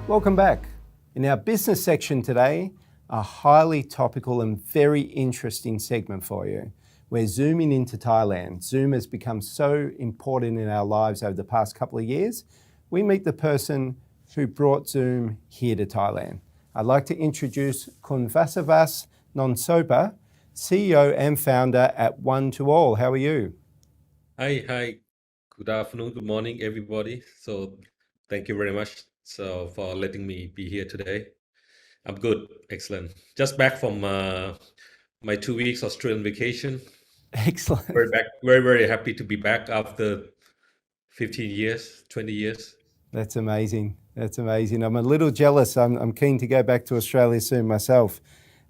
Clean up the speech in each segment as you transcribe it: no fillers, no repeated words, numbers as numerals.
Welcome back. In our business section today, a highly topical and very interesting segment for you. We're zooming into Thailand. Zoom has become so important in our lives over the past couple of years. We meet the person who brought Zoom here to Thailand. I'd like to introduce Mr.Vasavas Nonsopa, CEO and founder at One to All. How are you? Hi. Good afternoon, good morning, everybody. So thank you very much for letting me be here today. I'm good, excellent. Just back from my 2 weeks Australian vacation. Excellent. Very happy to be back after 15 years, 20 years. That's amazing. I'm a little jealous. I'm keen to go back to Australia soon myself.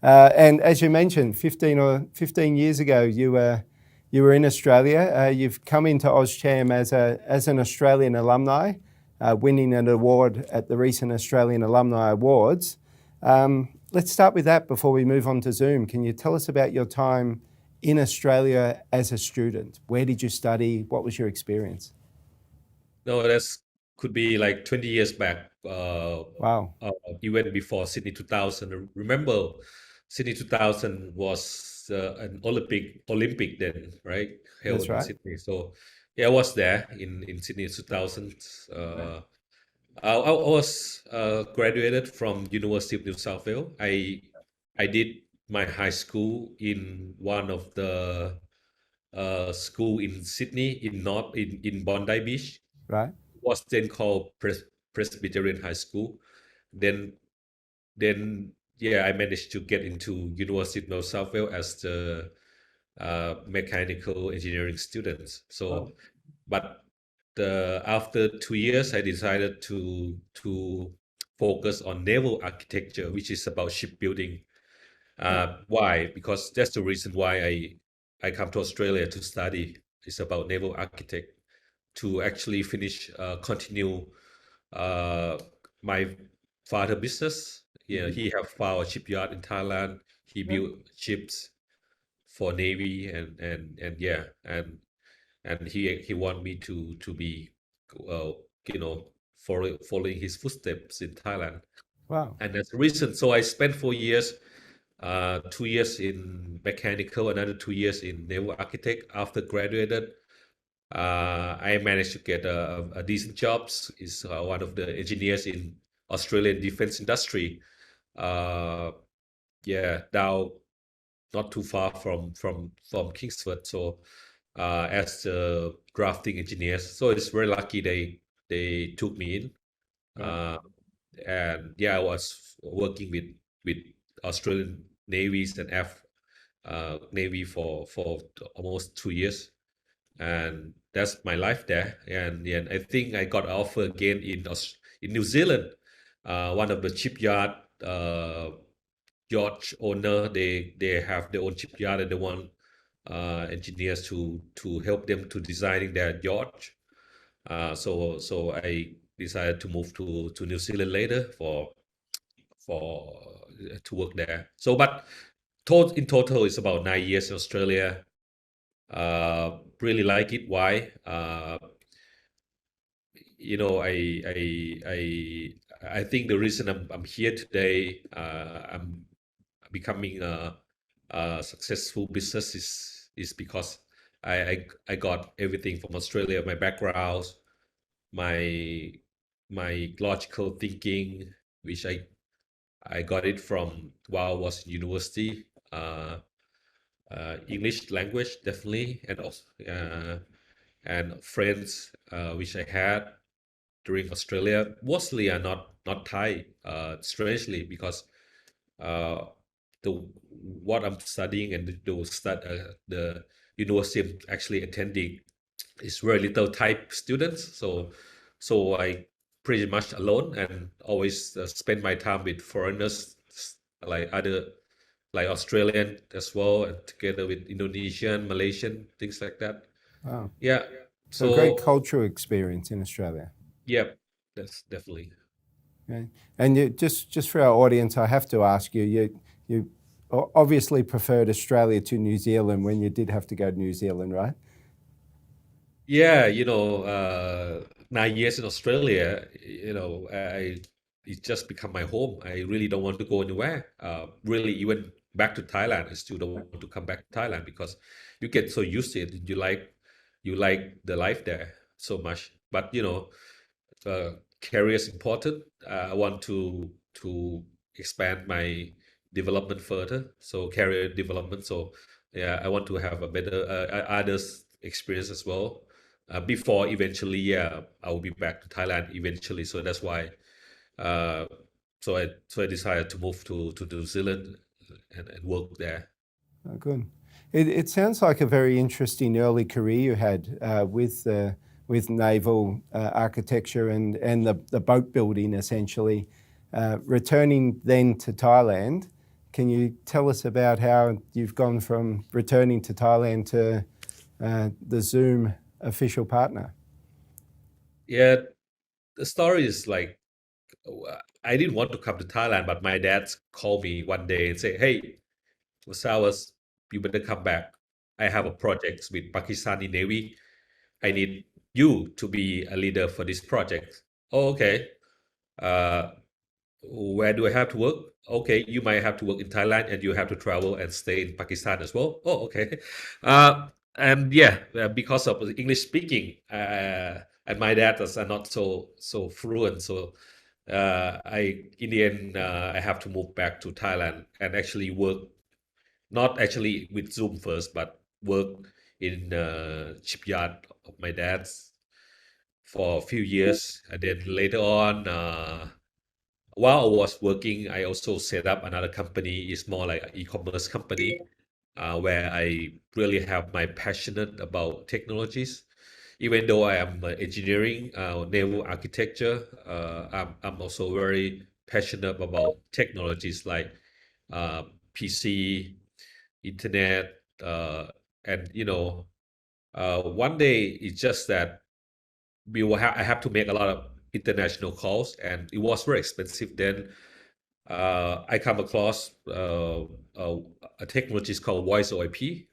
And as you mentioned, 15 years ago, you were in Australia. You've come into Austcham as an Australian alumni, winning an award at the recent Australian Alumni Awards. Let's start with that before we move on to Zoom. Can you tell us about your time in Australia as a student? Where did you study? What was your experience? No, that's could be like 20 years back. Wow. Even before Sydney 2000. Remember, Sydney 2000 was an Olympic then, right? Held That's right. in Sydney. So yeah, I was there in Sydney 2000. I was graduated from University of New South Wales. I did my high school in one of the school in Sydney in Bondi Beach. Right. It was then called Presbyterian High School. Then I managed to get into University of New South Wales as the mechanical engineering student. So, but after 2 years, I decided to focus on naval architecture, which is about shipbuilding. Why? Because that's the reason why I come to Australia to study. It's about naval architect to actually continue my father business. Yeah, he have found a shipyard in Thailand. He built ships for Navy and he want me to be following his footsteps in Thailand. Wow. And that's the reason. So I spent 4 years, 2 years in mechanical, another 2 years in naval architect. After graduated, I managed to get a decent jobs. Is one of the engineers in Australian defense industry. Now not too far from Kingsford. So as the drafting engineers, so it's very lucky they took me in. And I was working with Australian navies and Navy for almost 2 years, and that's my life there. And I think I got an offer again in New Zealand. One of the shipyard yacht owner, they have their own shipyard and they want engineers to help them to designing their yacht. So I decided to move to New Zealand later to work there. So, but in total, it's about 9 years in Australia. Really like it. Why? I think the reason I'm here today, I'm becoming a successful business is because I got everything from Australia. My background, my logical thinking, which I got it from while I was in university. English language definitely, and also and friends which I had during Australia mostly are not Thai. Strangely, because what I'm studying and the university I'm actually attending is very little Thai students. So I pretty much alone and always spend my time with foreigners like Australian as well, and together with Indonesian, Malaysian, things like that. Wow. Yeah. So a great cultural experience in Australia. Yeah, that's definitely. Okay. And just for our audience, I have to ask you obviously preferred Australia to New Zealand when you did have to go to New Zealand, right? Yeah, 9 years in Australia, it just become my home. I really don't want to go anywhere. Really, even back to Thailand, I still don't want to come back to Thailand because you get so used to it. You like the life there so much. But career is important. I want to expand my development further. So career development. So yeah, I want to have a better others experience as well. Before eventually, yeah, I will be back to Thailand eventually. So that's why. Uh, so I decided to move to New Zealand and work there. Oh, good. It sounds like a very interesting early career you had with naval architecture and the boat building essentially. Returning then to Thailand, can you tell us about how you've gone from returning to Thailand to the Zoom official partner? Yeah, the story is like I didn't want to come to Thailand, but my dad called me one day and say, "Hey, Vasavas, you better come back. I have a project with Pakistani Navy. I need you to be a leader for this project." Oh, okay. Where do I have to work? Okay, you might have to work in Thailand and you have to travel and stay in Pakistan as well. Oh, okay. And yeah, because of English speaking, and my dad is not so fluent, so I in the end I have to move back to Thailand and actually work, not actually with Zoom first, but work in shipyard of my dad's for a few years, and then later on. While I was working, I also set up another company. It's more like an e-commerce company, where I really have my passionate about technologies. Even though I am engineering, naval architecture, I'm also very passionate about technologies like PC, internet, and one day it's just that I have to make a lot of international calls, and it was very expensive then. I come across a technology called voice OIP.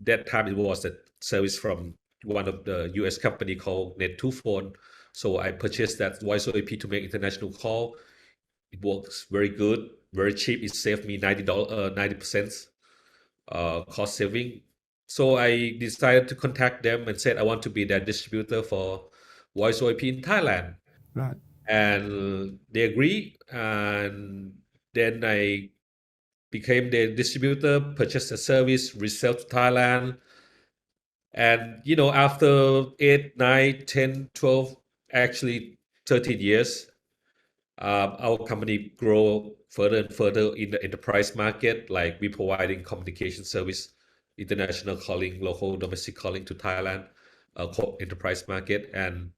That time it was a service from one of the US company called Net2Phone. So I purchased that voice OIP to make international call. It works very good, very cheap. It saved me $90 cost saving. So I decided to contact them and said I want to be their distributor for voice OIP in Thailand. Right. And they agree. And then I became their distributor, purchased a service, resell to Thailand. And, after 8, 9, 10, 12, actually 13 years, our company grow further and further in the enterprise market. Like we providing communication service, international calling, local domestic calling to Thailand, enterprise market. And,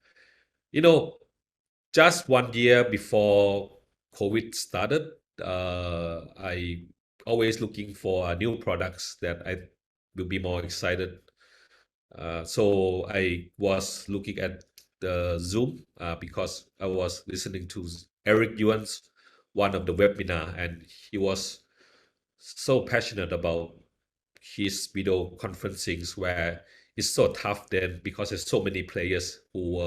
just 1 year before COVID started, I always looking for new products that I will be more excited. So I was looking at the Zoom because I was listening to Eric Yuan's one of the webinar, and he was so passionate about his video conferencings where it's so tough then because there's so many players who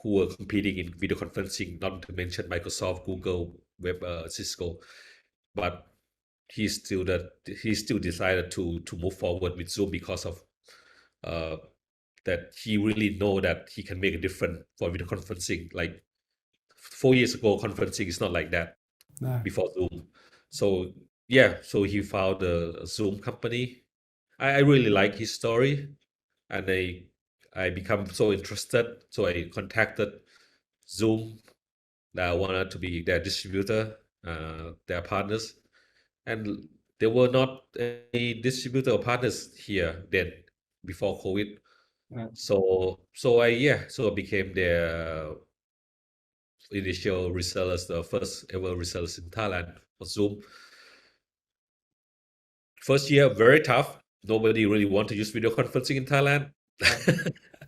were competing in video conferencing, not to mention Microsoft, Google, Web, Cisco, but he still decided to move forward with Zoom because of that he really know that he can make a difference for video conferencing. Like 4 years ago, conferencing is not like that No. before Zoom. So yeah, so he found a Zoom company. I really like his story, and I become so interested. So I contacted Zoom that I wanted to be their distributor, their partners, and there were not any distributor or partners here then before COVID. Right. So I became their initial resellers, the first ever resellers in Thailand for Zoom. First year, very tough. Nobody really want to use video conferencing in Thailand.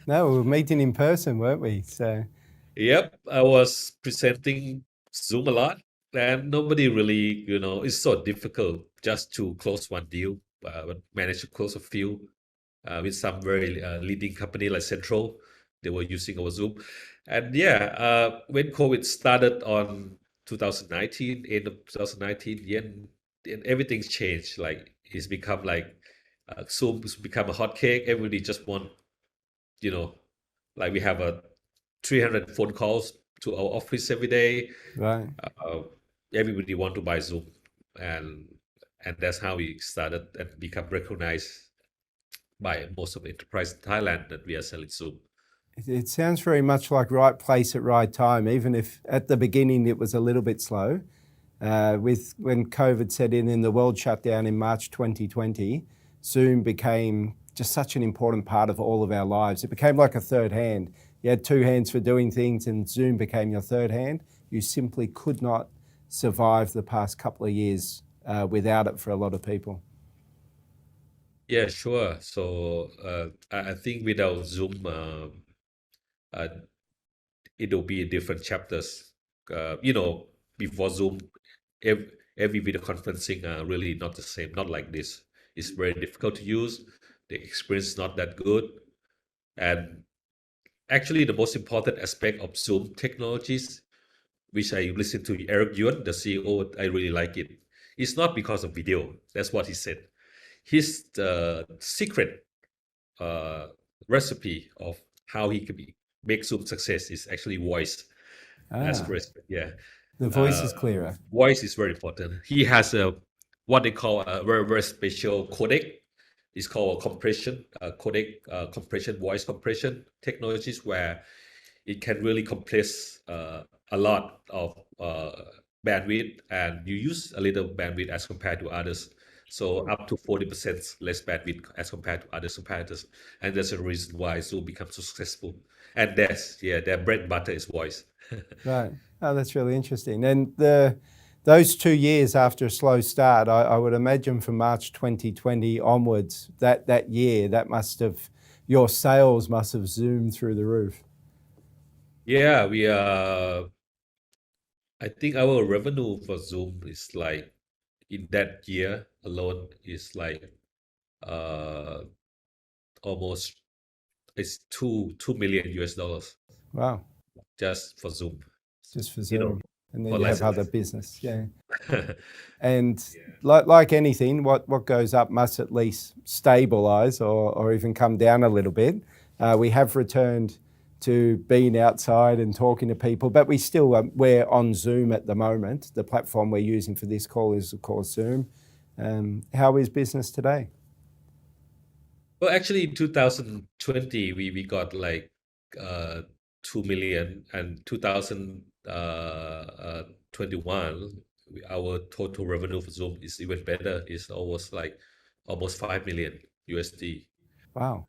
No, we were meeting in person, weren't we? So Yep, I was presenting Zoom a lot, and nobody really, it's so difficult just to close one deal, but managed to close a few with some very leading company like Central. they were using our Zoom. And yeah, when COVID started on 2019, end of 2019, yeah, and everything's changed. Like it's become like Zoom's become a hot cake. Everybody just want, you know, like we have a 300 phone calls to our office every day. Right. Everybody want to buy Zoom, and that's how we started and become recognized by most of the enterprise in Thailand that we are selling Zoom. It sounds very much like right place at right time, even if at the beginning it was a little bit slow. With when COVID set in and the world shut down in March 2020, Zoom became just such an important part of all of our lives. It became like a third hand. You had two hands for doing things and Zoom became your third hand. You simply could not survive the past couple of years without it for a lot of people. Yeah, sure. So I think without Zoom, it'll be different chapters. Before Zoom, every video conferencing are really not the same, not like this. It's very difficult to use. The experience is not that good. And actually, the most important aspect of Zoom technologies, which I listened to Eric Yuan, the CEO, I really like it. It's not because of video. That's what he said. His secret recipe of how he can make Zoom success is actually voice. That's first. Yeah. The voice is clearer. Voice is very important. He has what they call a very, very special codec. It's called compression, compression, voice compression technologies, where it can really compress a lot of bandwidth, and you use a little bandwidth as compared to others. So up to 40% less bandwidth as compared to other competitors. And that's the reason why Zoom becomes so successful. And their bread and butter is voice. Right. Oh, that's really interesting. And those 2 years after a slow start, I would imagine from March 2020 onwards, that year, your sales must have zoomed through the roof. Yeah, I think our revenue for Zoom is like, in that year alone, is like almost, it's $2 million. Wow. Just for Zoom. Just for Zoom. And then for you have license. other business. Yeah. And like anything, what goes up must at least stabilize or even come down a little bit. We have returned to being outside and talking to people, but we're on Zoom at the moment. The platform we're using for this call is, of course, Zoom. How is business today? Well, actually, in 2020, we got like 2 million, and 2021, our total revenue for Zoom is even better. It's almost 5 million USD. Wow.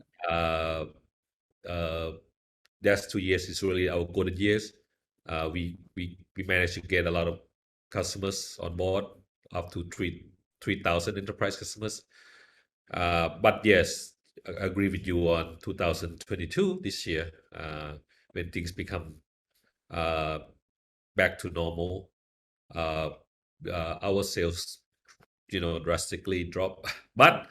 That's 2 years is really our golden years. We managed to get a lot of customers on board, up to 3,000 enterprise customers. But yes, I agree with you on 2022, this year, when things become back to normal, our sales, drastically drop. But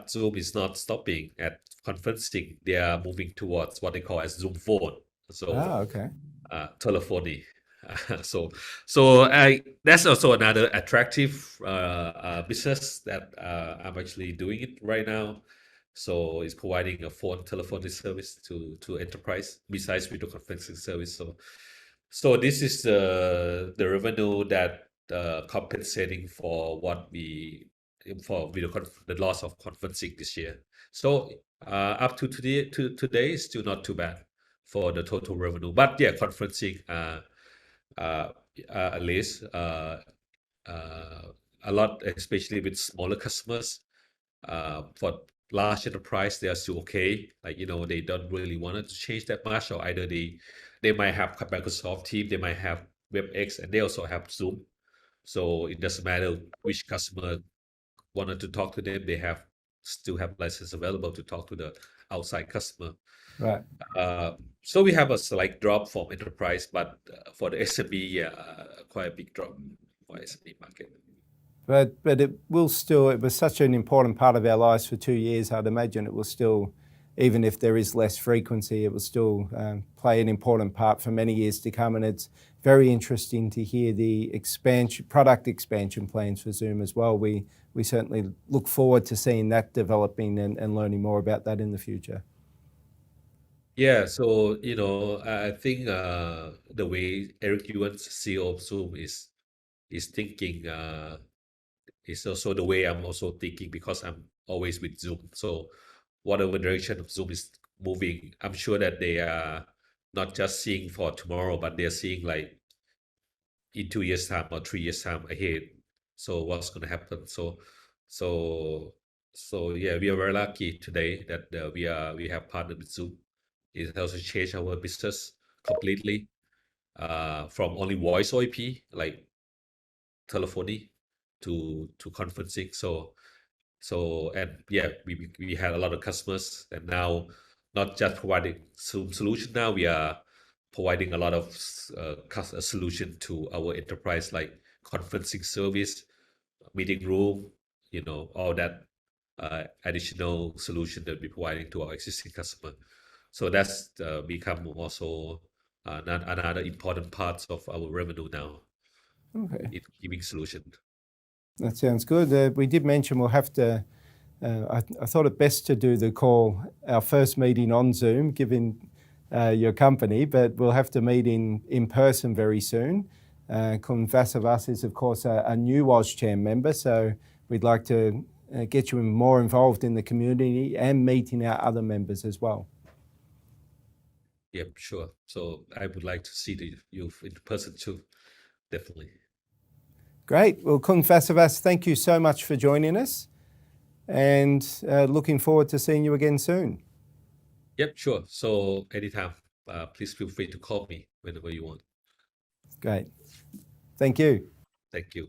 Zoom is not stopping at conferencing. They are moving towards what they call as Zoom phone. So okay. Telephony. So that's also another attractive business that I'm actually doing it right now. So it's providing a telephony service to enterprise besides video conferencing service. So this is the revenue that compensating for the loss of conferencing this year. So up to today is still not too bad for the total revenue. But yeah, conferencing at least a lot, especially with smaller customers. For large enterprise, they are still okay. Like, they don't really want it to change that much, or either they might have Microsoft Teams, they might have WebEx, and they also have Zoom. So it doesn't matter which customer wanted to talk to them, they still have license available to talk to the outside customer. Right. So we have a slight drop from enterprise, but for the SMB, quite a big drop for SMB market. But it was such an important part of our lives for 2 years. I'd imagine it will still even if there is less frequency, it will still play an important part for many years to come. And it's very interesting to hear the product expansion plans for Zoom as well. We certainly look forward to seeing that developing and learning more about that in the future. Yeah, so I think the way Eric Yuan, CEO of Zoom, is thinking is also the way I'm also thinking, because I'm always with Zoom. So whatever direction of Zoom is moving, I'm sure that they are not just seeing for tomorrow, but they're seeing like in 2 years' time or 3 years' time ahead. So what's going to happen? So yeah, we are very lucky today that we have partnered with Zoom. It also changed our business completely, from only voice OIP like telephony to conferencing. So and yeah, we had a lot of customers, and now not just providing Zoom solution. Now we are providing a lot of solution to our enterprise, like conferencing service, meeting room, all that additional solution that we're providing to our existing customer. So that's become also another important part of our revenue now. Okay. In giving solution. That sounds good. We did mention we'll have to, I thought it best to do the call, our first meeting on Zoom, given your company, but we'll have to meet in person very soon. Kun Vasavas is, of course, a new Auscham member, so we'd like to get you more involved in the community and meeting our other members as well. Yep, sure. So I would like to see you in person too, definitely. Great. Well, Kun Vasavas, thank you so much for joining us, and looking forward to seeing you again soon. Yep, sure. So anytime, please feel free to call me whenever you want. Great. Thank you. Thank you.